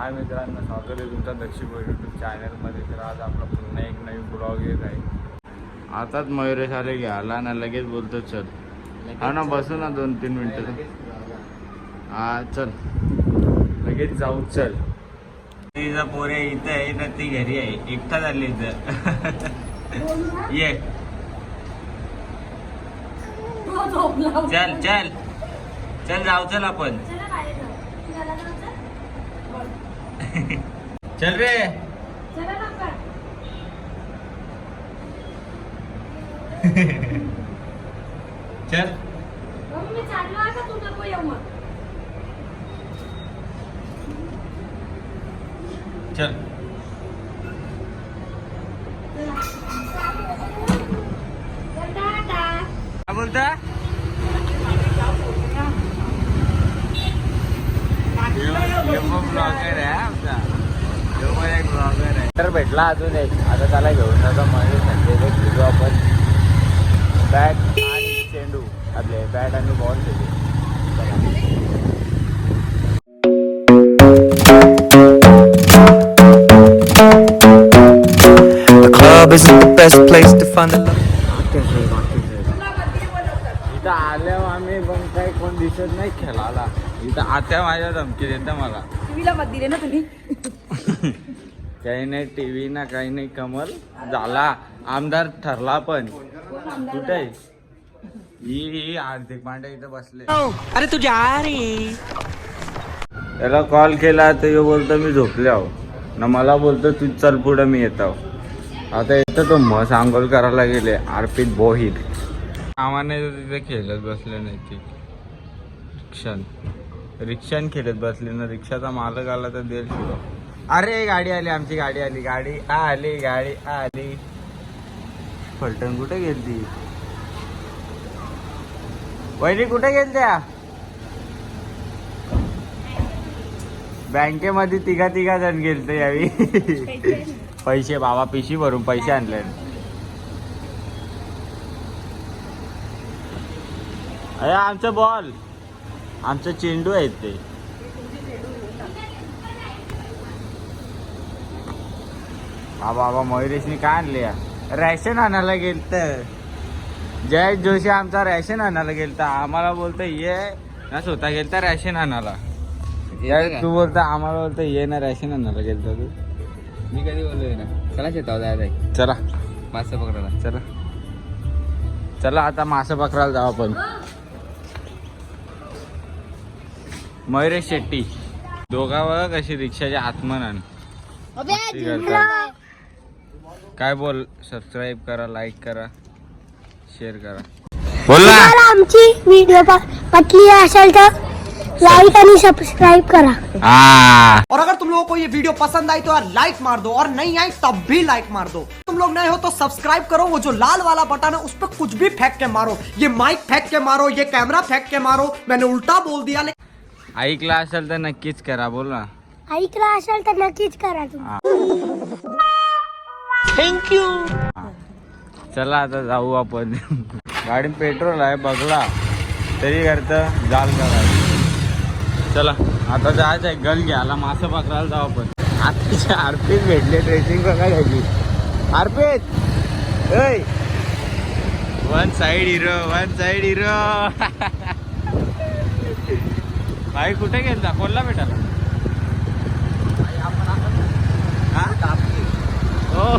हाय मित्रांनो, स्वागत आहे तुमचा दक्षिण यूट्यूब चॅनलमध्ये. तर आज आपला पुन्हा एक नवीन ब्लॉग येत आहे. आताच मयुरेश आले घ्यायला ना, लगेच बोलतो चल. हा ना, बसू ना 2-3 मिनटं. हा चल, लगेच जाऊ चल. तिचा पोरे इथं आहे ना, ती घरी आहे, एकटा झाली इथं. ये चल चल चल, जाऊ चल आपण. चल रे. चल चल. काय बोलता? ब्लॉगर आहे आमचा, एक ब्लॉगर आहे. तर भेटला अजून एक, आता त्याला घेऊन जातो मयूर संजय. खेळू आपण बॅट आणि चेंडू, आपले बॅट आणि बॉल खेळू. The club isn't the best place to find the love. इथं आल्या आम्ही, पण काही कोण दिसत नाही खेळायला. इथं आत्या माझ्या धमकी देते मला. टीव्हीला मत दिले ना तुम्ही. काही नाही टीव्ही ना, काही नाही. कमल झाला आमदार ठरला, पण कुठे आहे ही हार्दिक पांड्या इथं बसले. अरे तू जा रे. त्याला कॉल केला तर यो बोलतो मी झोपले आहो ना, मला बोलतो तू चल पुढं मी येतो. आता येतं तो मग सांगोल करायला गेले. अर्पित बोहित आम्हाने तिथे खेळत बसले नाही. ती रिक्षान खेळत बसले ना. रिक्षाचा मालक आला तर देईल शिवा. अरे गाडी आली, आमची गाडी आली. गाडी आली. फलटण कुठे गेलती? वहिनी कुठे गेलत्या? बँकेमध्ये तिघा जण गेलते यावी. पैसे बाबा पिशी भरून पैसे आणले. अरे आमचं बॉल, आमचं चेंडू आहेत ते. बाबा मयुरेशनी काय आणले? रॅशन आणायला गेलत. जय जोशी आमचा रॅशन आणायला गेलता. आम्हाला बोलतो ये ना, स्वतः गेलता रॅशन आणायला. तू बोलता आम्हाला बोलतो ये ना, रॅशन आणायला गेलता तू. मी कधी बोललोय ना. चला शेतावर जायचं. चला मासे पकडायला. चला चला, आता मासे पकडायला जाऊ आपण. मयुरेश शेट्टी दोघावर कशी रिक्षाच्या आत्मनान. काय बोल? सबस्क्राईब करा, लाईक करा, शेअर करा. बोल ना. आमची व्हिडिओ पटली असेल तर लाइक आणि सब्सक्राइब करा. और अगर तुम लोगों को ये वीडियो पसंद आई तो यार लाइक मार दो, और नहीं आई तब भी लाइक मार दो. तुम लोग नए हो तो सब्सक्राइब करो. वो जो लाल वाला बटन है उस पर कुछ भी फेंक के मारो. ये माइक फेंक के मारो, ये कैमरा फेंक के मारो. मैंने उल्टा बोल दिया. ऐकला असेल तर नक्कीच करा. बोल ना. ऐकला असेल तर नक्कीच करा तुम्ही. थँक्यू. चला आता जाऊ आपण. गाडी पेट्रोल आहे बघला तरी करतं जाल करायचं. चला आता जायचं आहे गल घ्यायला, मासे पकडायला जाऊ आपण. आता अर्पित भेटले, ड्रेसिंग बघा घ्यायची. अर्पित वन साइड हिरो. भाई कुठे गेलता? कोणला भेटायला? हो,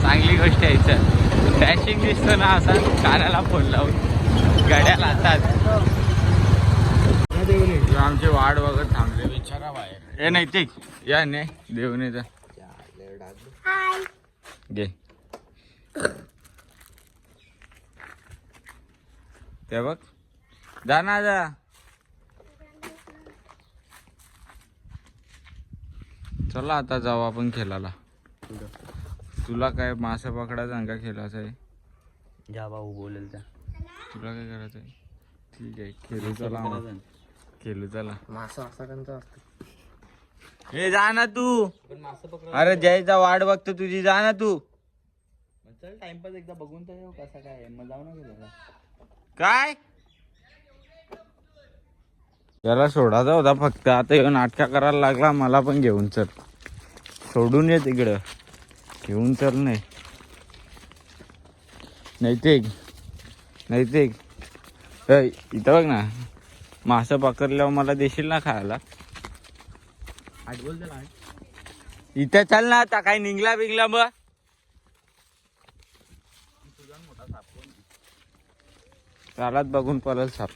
चांगली गोष्ट आहे. चल डॅशिंग दिसतो ना असा, कानाला फोन लावून गाड्या लावतात. आमची वाट बघत थांबले विचारा बाहेर. हे नैतिक या नाही देऊन येत घे. ते बघ, जा ना जा. चला आता जाऊ आपण खेळायला. तुला काय मासे पकडायचं का खेळायचं आहे? जा भाऊ बोलेल त्या. तुला काय करायचं आहे? ठीक आहे, खेळू चला. खेळू चला. मासा असा कोणता असतो? हे जा ना तू. अरे जयचा वाट बघतो तुझी, जा ना तू. चल टाइमपास एकदा बघून तर येऊ कसा काय. मग जाऊ ना गेला काय त्याला सोडायचा होता फक्त, आता येऊन नाटका करायला लागला. मला पण घेऊन चल, सोडून ये तिकडं, घेऊन चल. नाही नैतिक इथं बघ ना, मासं पकडल्यावर मला देशील ना खायला? आठ बोल त्याला. इथं चल ना, आता काय निघला बिंगला मग. चालात बघून पळल साप.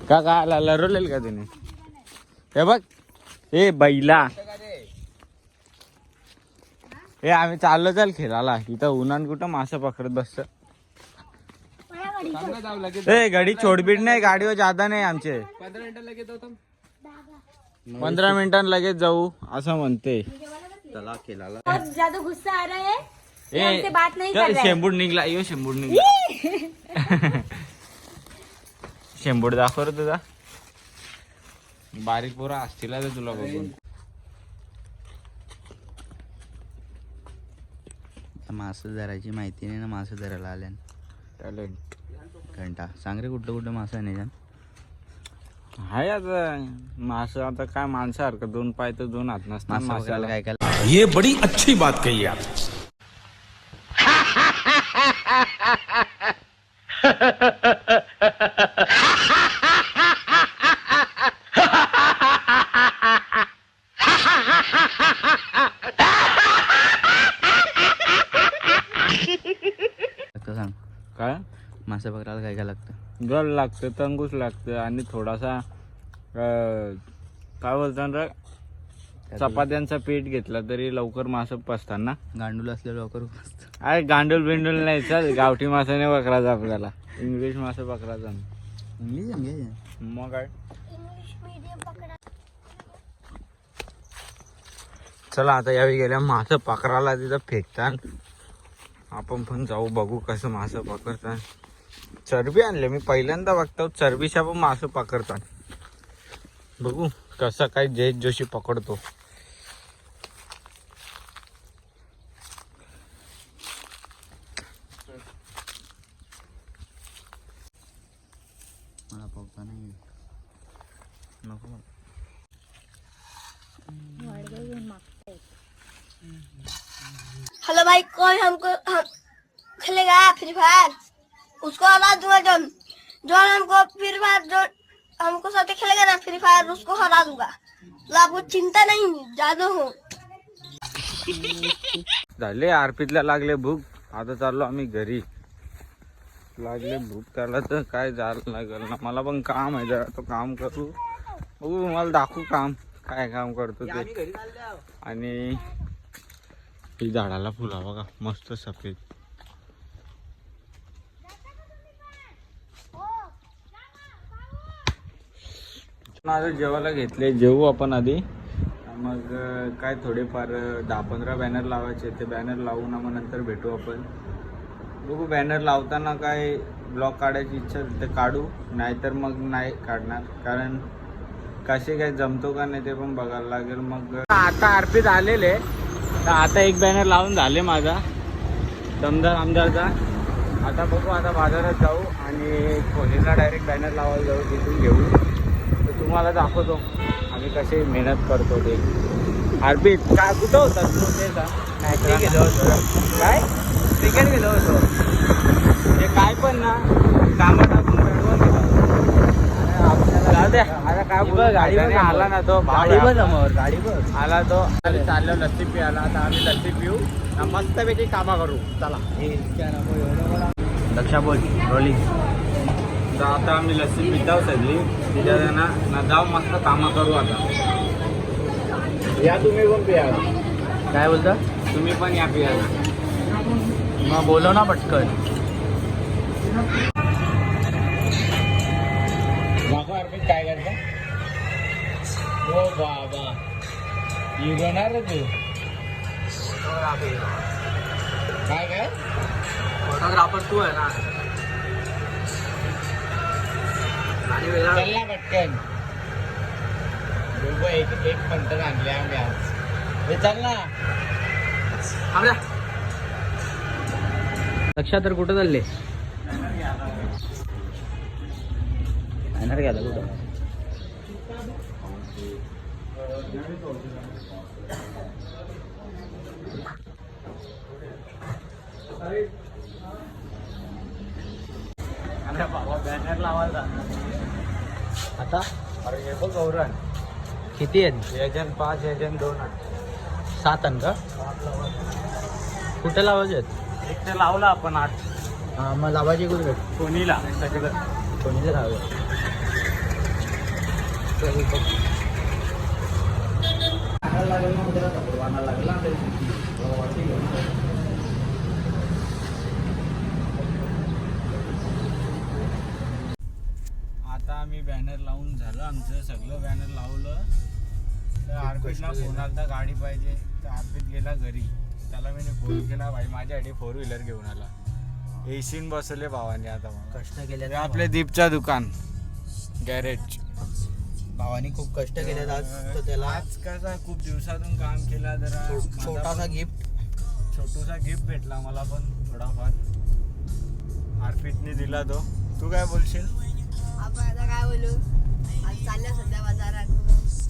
का आला लरवलेल का तुम्ही? हे बघ, ए बैला, हे आम्ही चाललो चल खेळायला. इथं उन्हान कुठं मासं पकडत बसत. ए गाडी छोडबीड नाही, गाडीवर जादा नाही आमचे. 15 मिनिटां लगेच जाऊ असं म्हणते. चला खेळायला. बहुत ज्यादा गुस्सा आ रहा है, ए हमसे बात नहीं कर रहा है. शेंबूड निघला, यो शेंबूड निघला. शेंबूड दाखव रे तुझा. बारीक पोरा असतील तर तुला बघून. मासं धरायची माहिती नाही ना, मासं धरायला आल्या. टॅलेंट घंटा सांग रे, कुठलं कुठं मासं नाही जाण. हाय आता मासं. आता काय माणसासारखं 2 पाय तर 2 हात नसतात मासं माशाला. काय काय ये बड़ी अच्छी बात कही आप. सांग. काय मासं पकडायला काय काय लागतं? गळ लागतं, तंगूस लागतं आणि थोडासा काय बोलतात रे, चपात्यांचा पीठ घेतला तरी लवकर मासं पसतात ना. गांडूल असल्या लवकर असतं. अरे गांडूल बिंडूल नाही, चल गावठी मासा नाही पकडायचा आपल्याला, इंग्लिश मासा पकडायचा. इंग्लिश समजायचं. मग काय. इंग्लिश मीडियम पकडा. चला आता यावेळी गेल्या मासं पकडायला तिथं फेकतात. आपण पण जाऊ, बघू कसं मासं पकडतात. चरबी आणले, मी पहिल्यांदा बघतो चरबीच्या पण मासं पकडतात. बघू कसं काय जयेश जोशी पकडतो. मला पकता नाही नको. हेलो भाई, कोई हमको खेलेगा फ्री फायर, उसको हरा दूंगा. जो हमको फ्री फायर, जो हमको साथ खेलेगा ना फ्री फायर, उसको हरा दूंगा. तो आपको चिंता नहीं, जादू हो. झाले आरपीतला लागले भूक. आता चाललो आम्ही घरी. लागले भूक त्याला तर काय जायला लागेल ना. मला पण काम आहे जरा, तो काम करू. बघू मला दाखवू काम, काय काम करतो ते. आणि ही झाडाला फुला बघा मस्त सफेद. आता जेवायला घेतले, जेवू आपण आधी. मग काय थोडेफार 10-15 बॅनर लावायचे, ते बॅनर लावू ना, मग नंतर भेटू आपण. बघू बॅनर लावताना काय ब्लॉग काढायची इच्छा ते काढू, नाहीतर मग नाही काढणार. कारण कसे काय जमतो का नाही ते पण बघायला लागेल. मग आता अर्पित आलेले, तर आता एक बॅनर लावून झाले माझा दमदार आमदारचा. आता बघू, आता बाजारात जाऊ आणि खोलीला डायरेक्ट बॅनर लावायला जाऊ, तिथून घेऊ. तर तुम्हाला दाखवतो आम्ही कशी मेहनत करतो ते. अर्पित काय कुठं होता तू? ते सांग. गेलो होतो काय, क्रिकेट गेलो होतो. ते काय पण ना कामं टाकून मिळवून गेलो. आता काय बोल, गाडी आला ना तो गाडी बघ समोर, गाडी बघ. आला तो. चाललो लस्सी पियाला. आता आम्ही लस्सी पिऊ, मस्तपैकी कामा करू. चला लक्षा बोल, रोलिंग. तर आता आम्ही लस्सी पिताव सगळी. तिच्या ना जाऊ मस्त कामा करू. आता या तुम्ही पण पियाला. काय बोलता? तुम्ही पण या पियाला. मग बोलव ना पटकन. दाखव अर्पित काय करता. हो बाबा, येणार रे तू. काय काय फोटोग्राफर तू आहे ना. चल ना पटकन. दोघं एक पंटर आणले आम्ही आज. हे चल ना. लक्षा तर कुठं चालले? बॅनर घ्यायला कुठं बॅनर लावायचा आता अरे हे बघ गौरण किती आहेत एजंट 5 एजंट 2 7 अन का कुठे लावायचे आहेत एक तर लावला आपण 8 हां मग लावायचे कुठे कोणीला सगळं कोणीच लावायचं आता आम्ही बॅनर लावून झालं आमचं सगळं बॅनर लावलं तर अर्पितला फोन आला गाडी पाहिजे तर अर्पित गेला घरी त्याला मी फोन केला भाई माझ्यासाठी 4 व्हीलर घेऊन आला एसीन बसवले भावाने आता मग कष्ट केले आपले दीपचा दुकान गॅरेज भावानी खूप कष्ट केले आज तर त्याला आज कसा खूप दिवसातून काम केला जरा छोटासा गिफ्ट छोटूसा गिफ्ट भेटला मला पण थोडाफार अर्पितने दिला तो तू काय बोलशील आपण आता काय बोलू आज चालल्या सध्या बाजारात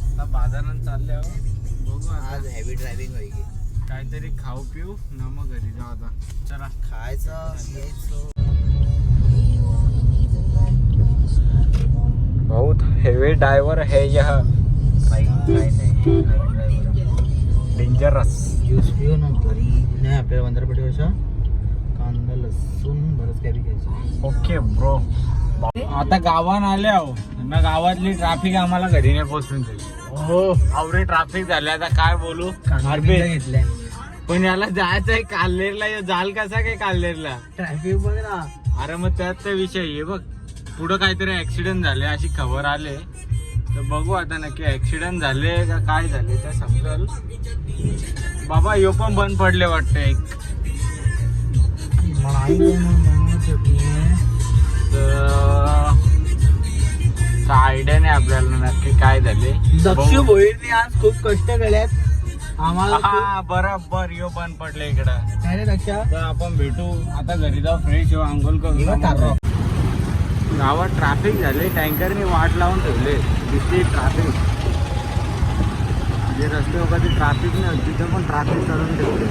आता बाजारात चालले आहो बघू आज आता हेवी ड्रायव्हिंग होईल काहीतरी खाऊ पिऊ ना मग घरी जाऊ आता चला खायचं यायचं बहुत हेवी ड्राइवर है यह डेंजरस ज्यूस पिऊ ना घरी नाही आपल्याला वंदरपट्टीवरच्या कांदा लसूण बरंच काही घ्यायचं ओके ब्रो आता गावात आले आहो ना गावातली ट्रॅफिक आम्हाला घरी नाही पोहोचून जाईल हो आवरे ट्रॅफिक झाले आता काय बोलू अर्पित घेतलंय पण याला जायचं आहे काल्लेरला जाल कसा काय काल्लेरला ट्रॅफिक बघ ना अरे मग त्यात तर विषय आहे बघ पुढं काहीतरी ऍक्सिडेंट झाले अशी खबर आले तर बघू आता नक्की ऍक्सिडेंट झाले का काय झाले तर समजल बाबा यो पण बंद पडले वाटतं एक आयडिया नाही आपल्याला नक्की काय झाले दक्षू भोईरने आज खूप कष्ट केल्यात आम्हाला हा बरोबर यो बंद पडले इकडं काय रे दक्षा तर आपण भेटू आता घरी जाऊ फ्रेश येऊ आंघोळ करू गावात ट्रॅफिक झाले टँकरने वाट लावून ठेवले तिथे ट्रॅफिक जे रस्ते कधी ट्रॅफिक नाही होत तिथे पण ट्रॅफिक करून ठेवले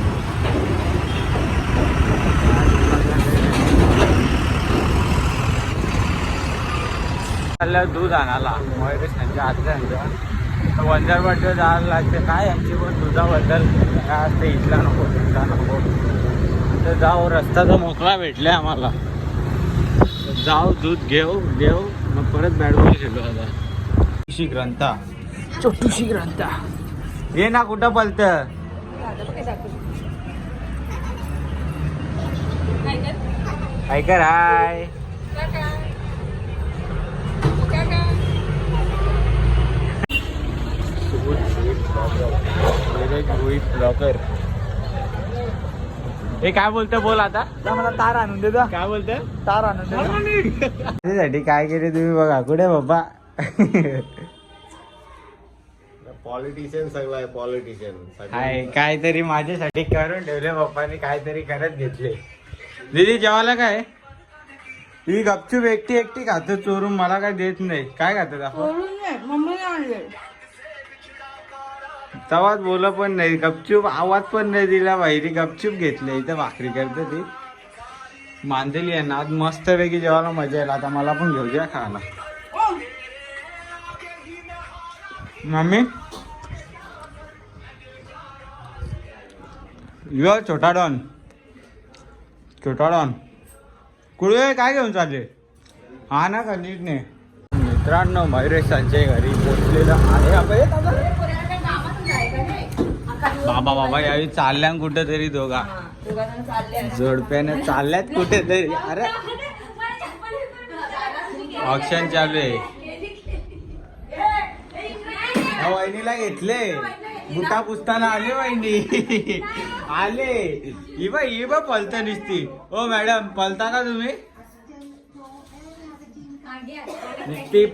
दूध आणायला मयुरेश यांच्या आजच्या वंजारवाडीवर जायला लागते काय यांची पण दुधाबद्दल काय असते इथला नको तिथला नको तर जाऊ रस्ता तर मोकळा भेटला आम्हाला जाऊ दूध घेऊ मग परत बॅट बॉल खेळू आता छोटूशी ग्रंथा ये ना कुठं पलत ऐकर हाय ब्लॉकर हे काय बोलतं बोल आता मला तार आणून देतो काय बोलतं तार आणून देतो त्यासाठी काय केले तुम्ही बघा कुठे बाबा पॉलिटिशियन सगळं आहे पॉलिटिशियन काय काहीतरी माझ्यासाठी करून ठेवले पप्पानी काहीतरी करत घेतले दीदी जेवायला काय ही गपचूप एकटी खातो चोरून मला काय देत नाही काय खातात आपण तवाच बोल पण नाही गपचूप आवाज पण नाही दिला बाहेरी गपचूप घेतले इथं भाकरी करते ती मांदेली आहे ना आज मस्त पैकी जेवायला मजा येईल आता मला पण घेऊ द्या खायला मम्मी यो छोटा डॉन कुठे काय घेऊन चालले हा ना का नीट नाही मित्रांनो मयुरेशांच्या घरी पोचलेलं आहे बाबा यावेळी चालल्या कुठे तरी दोघा जोडप्याने चालल्यात कुठेतरी अरे ऑप्शन चालू आहे वहिनीला घेतले बुटा पुसताना आले वहिनी आले ही बा पलता निसती ओ मॅडम पलता का तुम्ही निस्ती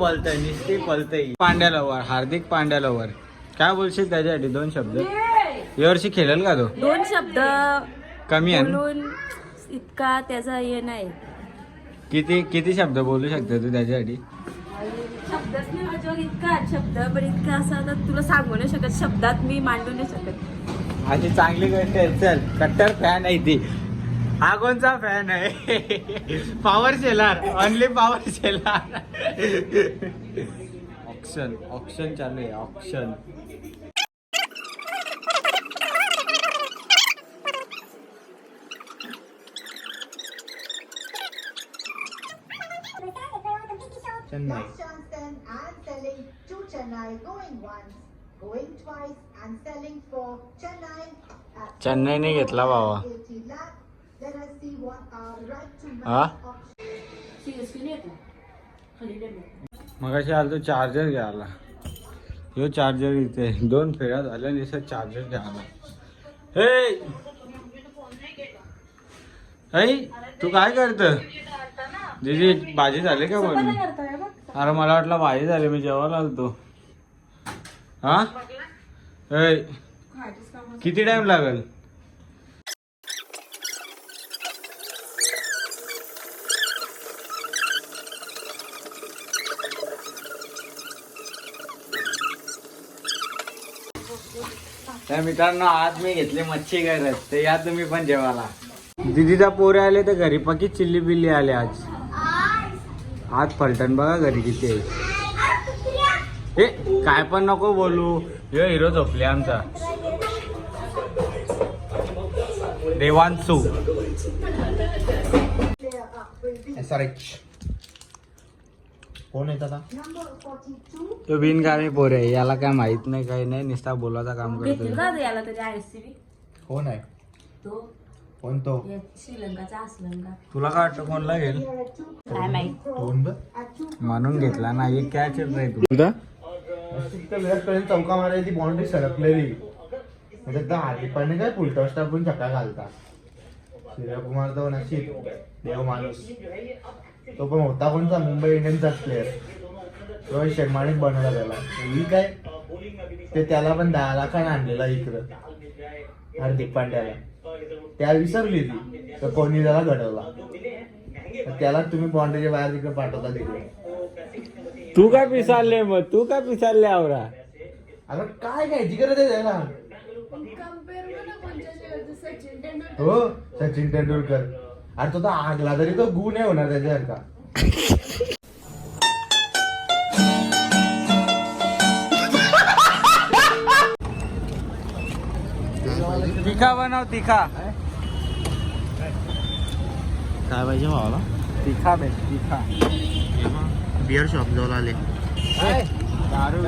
पलत पांड्यालावर हार्दिक पांड्यालावर काय बोलशील त्याच्यासाठी 2 शब्द यावर्षी खेळेल का तो 2 शब्द कमी आहे बोलून इतका त्याचा हे नाही किती शब्द बोलू शकतो तू त्याच्यासाठी शब्दच नाही माझ्यावर इतका शब्द पण इतका असा आता तुला सांगू नाही शकत शब्दात मी मांडू नाही शकत. आणि चांगली गोष्ट आहे. चल कट्टर फॅन आहे ती. हा कोणचा फॅन आहे? Power Shelar, only power Shelar. Option option चालू आहे option. Chennai Johnson and selling to Chennai, going once, going twice, and selling for Chennai. चेन्नईने घेतला बाबा. 80 lakh. Let us see what are right to हा match. मग आला तो चार्जर घ्यायला. ह्यो चार्जर इथे 2 फेऱ्या झाल्या निसं चार्जर घ्यायला. हे तू काय करत? दीदी भाजी झाली का पण? अरे मला वाटलं भाजी झाली, मी जेवायला आलतो. हा किती टाइम लागेल? तर मित्रांनो आज मी घेतले मच्छी करत, तर या तुम्ही पण जेवायला. दीदीचा पोरे आले तर घरी पक्की चिल्ली बिल्ली आले आज. आज फलटण बघा घरी किती आहे. हे काय पण नको बोलू. ह्यो हिरो झोपले आमचा देवांशू. कोण येत आता? तो बिनकामी पोरे आहे, याला काय माहित नाही काही नाही, नुसता बोलायचं काम करतो. याला त्याची आयसीबी कोण आहे? तो कोण तो? श्रीलंकाचा असलंका तुला काय वाटतं कोणला घेईल? काय माहित. कोण ब? म्हणून घेतला ना. एक कॅच नाही तू चौका मारायची बाउंड्री सरकलेली म्हणजे एकदा हाती पण काय फुलटॉस टाकून चक्का घालता. सूर्यकुमार तो नशीब देव माणूस. तो पण होता कोणता मुंबई इंडियन्सचाच प्लेअर. रोहित शर्मानेच बनवला त्याला. ही काय ते त्याला पण 10 लाखाने आणलेला इकडं हार्दिक पांड्याला. त्या विसरली ती तर कोणी त्याला घडवला. त्याला तुम्ही बाउंड्रीच्या बाहेर तिकडे पाठवता तिकडे. तू काय पिसारले? मग तू काय पिसारले आवरा? अगं काय घ्यायची गरज आहे त्याला? हो सचिन तेंडुलकर. अरे तो तर आगला तरी तो गुण नाही होणार त्याच्यासारखा. तिखा बनव तिखा. काय पाहिजे भावाला? तिखा बे तिखा. बिअर शॉप जवळ आले. दारू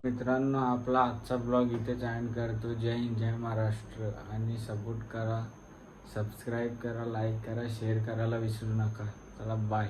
मित्रांनो आपला आजचा ब्लॉग इथेच एंड करतो. जय हिंद जय महाराष्ट्र. आणि सपोर्ट करा, सबस्क्राईब करा, लाईक करा, शेअर करायला विसरू नका. चला बाय.